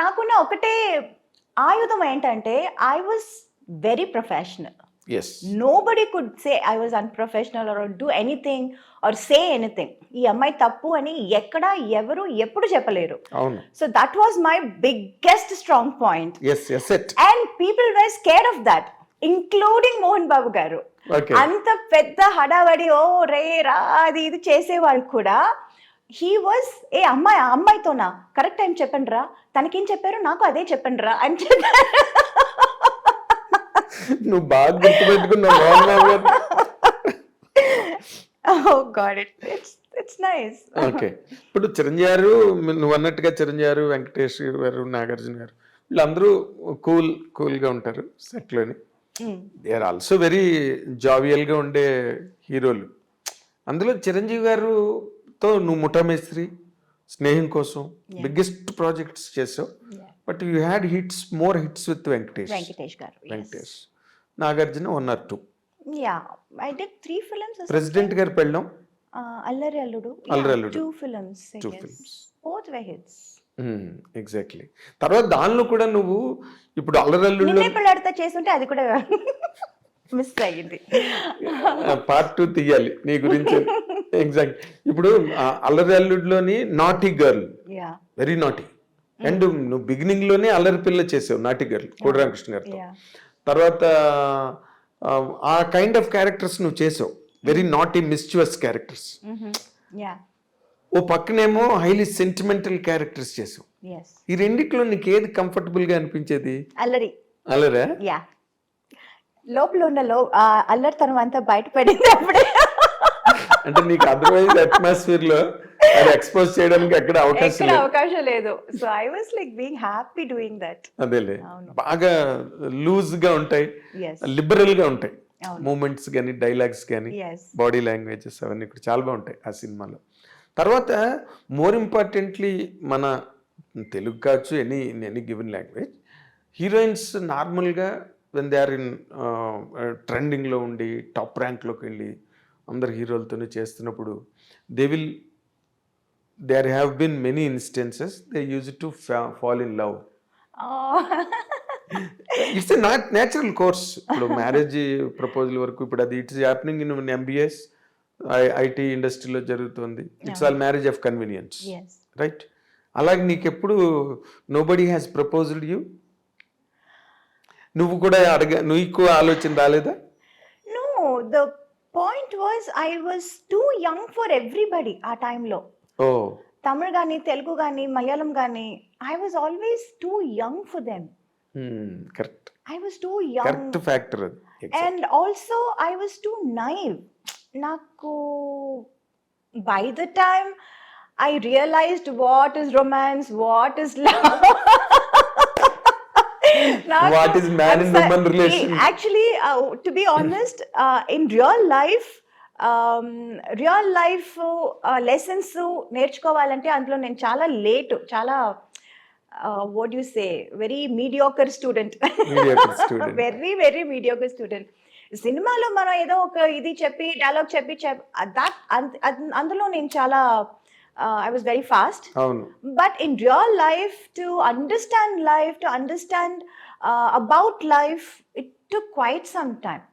నాకున్న ఒకటే ఆయుధం ఏంటంటే I was very professional. Yes. Nobody could say I was unprofessional or do anything or say anything. ఈ అమ్మాయి తప్పు అని ఎక్కడ ఎవరు ఎప్పుడు చెప్పలేరు. అవును. So that was my biggest strong point. Yes yes it. And people were scared of that, including Mohan Babu garu. Okay. అంత పెద్ద హడావడి ఓ రే రా అది ఇది చేసేవాళ్ళు కూడా హీ వాజ్ ఏ అమ్మాయితోనా కరెక్ట్ టైం చెప్పండి రా, తనకేం చెప్పారు నాకు అదే చెప్పండి రా అని చెప్పారు. నువ్వు బాగా గుర్తుపెట్టుకున్నావు మోహన్ బాబు గారు. Oh God, it's nice. Okay. ఇప్పుడు చిరంజీవి గారు, నువ్వు అన్నట్టుగా చిరంజీవి గారు, వెంకటేష్ గారు, నాగార్జున గారు వీళ్ళందరూ కూల్గా ఉంటారు సెట్లోని. దే ఆర్ ఆల్సో వెరీ జావియల్గా ఉండే హీరోలు. అందులో చిరంజీవి గారుతో నువ్వు ముఠామేస్త్రి, స్నేహం కోసం బిగ్గెస్ట్ ప్రాజెక్ట్స్ చేసావు. But you had more hits with Venkatesh garu. Venkatesh. Nagarjuna 1 or 2. Yeah, I did 3 films. President garu Pellam, అల్లరి అల్లుడు. అల్లరి అల్లుడు. 2 films. Two films. Both were hits. Exactly. తర్వాత దానిలో కూడా నువ్వు ఇప్పుడు అల్లరల్లుడు నిన్నే పెళ్ళాడితే చేస్తుంటే అది కూడా మిస్ అయ్యింది. పార్ట్ 2 తీయాలి నీ గురించి. ఎగ్జాక్ట్. ఇప్పుడు అల్లరి అల్లుడులోని naughty girl, very naughty. And నువ్వు బిగినింగ్ లోనే అల్లరి పిల్ల చేసావు, నాటీ గర్ల్, కోడి రామకృష్ణ గారితో. తర్వాత ఆ కైండ్ ఆఫ్ క్యారెక్టర్స్ నువ్వు చేసావు, వెరీ నాటీ మిస్చువస్ క్యారెక్టర్స్. ఓ పక్కనేమో హైలీ సెంటిమెంటల్ క్యారెక్టర్స్ చేసావు. ఈ రెండిట్లో నీకు ఏది కంఫర్టబుల్ గా అనిపించేది? అల్లరా? యా, లోపల ఉన్న అల్లరితనం అంతా బయటపడింది అప్పుడే. అంటే నీకు అదర్వైజ్ అట్మాస్ఫియర్ లో అది ఎక్స్పోజ్ చేయడానికి ఎక్కడ అవకాశం లేదు. So I was like being happy doing that. అదేలే, బాగా లూజ్ గా ఉంటాయి, లిబరల్ గా ఉంటాయి మూమెంట్స్ కానీ, డైలాగ్స్ కానీ, బాడీ లాంగ్వేజెస్ అవన్నీ కూడా చాలా బాగుంటాయి ఆ సినిమాలో. తర్వాత మోర్ ఇంపార్టెంట్లీ మన తెలుగు కావచ్చు, ఎనీ గివెన్ లాంగ్వేజ్, హీరోయిన్స్ నార్మల్గా వెన్ దే ఆర్ ఇన్ ట్రెండింగ్లో ఉండి టాప్ ర్యాంక్లోకి వెళ్ళి అందరు హీరోలతోనే చేస్తున్నప్పుడు there have been many instances they used to fall in love. It's a natural course. ఇప్పుడు మ్యారేజ్ ప్రపోజల్ వరకు ఇప్పుడు అది it's happening in MBS IT ఇండస్ట్రీలో జరుగుతుంది. It's all marriage of convenience, right? అలాగే నీకెప్పుడు నోబడీ హ్యాస్ ప్రపోజ్డ్ యూ? నువ్వు కూడా నీకు ఆలోచన రాలేదా? No, the point was I was too young for everybody ఆ టైంలో. తమిళ్ గానీ, తెలుగు గానీ, మలయాళం గానీ, I was always too young for them. Correct. I was too young. Correct factor. And also I was too naive. Naku, by the time I realized what is romance, what is love, what is man and woman relation. Actually, to be honest, in real life lessons నేర్చుకోవాలంటే అందులో నేను చాలా late, చాలా what you say, very mediocre student. Very very mediocre student. సినిమాలో మనం ఏదో ఒక ఇది చెప్పి డైలాగ్ చెప్పి అందులో నేను చాలా I was very fast. But in real life, to understand about life, it took quite some time.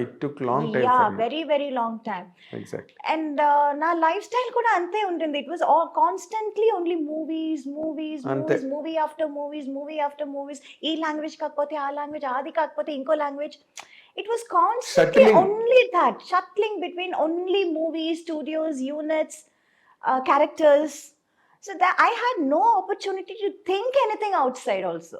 It took long time. Yeah, very very long time. Exactly. And na lifestyle kuda ante untindi. It was all constantly only movies, movie after movies. Ee language kakapothe aa language, adi kakapothe inko language. It was constantly only that, shuttling between only movies, studios, units, characters. So that I had no opportunity to think anything outside also.